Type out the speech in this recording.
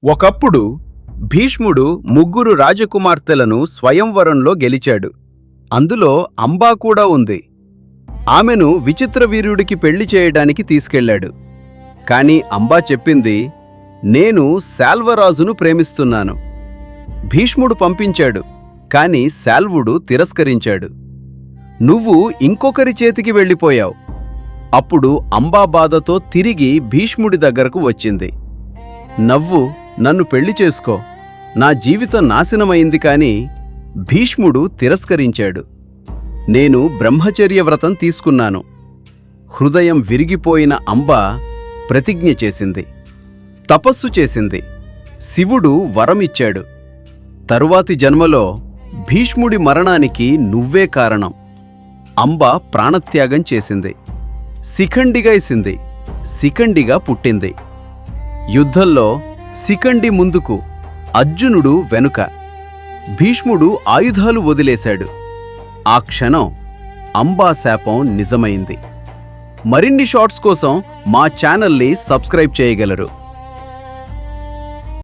ఒకప్పుడు భీష్ముడు ముగ్గురు రాజకుమార్తెలను స్వయంవరంలో గెలిచాడు. అందులో అంబా కూడా ఉంది. ఆమెను విచిత్రవీర్యుడికి పెళ్లి చేయడానికి తీసుకెళ్లాడు. కాని అంబా చెప్పింది, నేను శాల్వరాజును ప్రేమిస్తున్నాను. భీష్ముడు పంపించాడు, కాని శాల్వుడు తిరస్కరించాడు. నువ్వు ఇంకొకరి చేతికి వెళ్ళిపోయావు. అప్పుడు అంబా బాధతో తిరిగి భీష్ముడి దగ్గరకు వచ్చింది. నవ్వు, నన్ను పెళ్లి చేసుకో, నా జీవితం నాశనమైంది. కాని భీష్ముడు తిరస్కరించాడు. నేను బ్రహ్మచర్య వ్రతం తీసుకున్నాను. హృదయం విరిగిపోయిన అంబ ప్రతిజ్ఞ చేసింది, తపస్సు చేసింది. శివుడు వరమిచ్చాడు. తరువాతి జన్మలో భీష్ముడి మరణానికి నువ్వే కారణం. అంబ ప్రాణత్యాగం చేసింది. శిఖండిగా ఇసింది, శిఖండిగా పుట్టింది. యుద్ధంలో శిఖండి ముందుకు, అర్జునుడు వెనుక. భీష్ముడు ఆయుధాలు వదిలేశాడు. ఆ క్షణం అంబా శాపం నిజమైంది. మరిన్ని షార్ట్స్ కోసం మా ఛానల్ని సబ్స్క్రైబ్ చేయగలరు.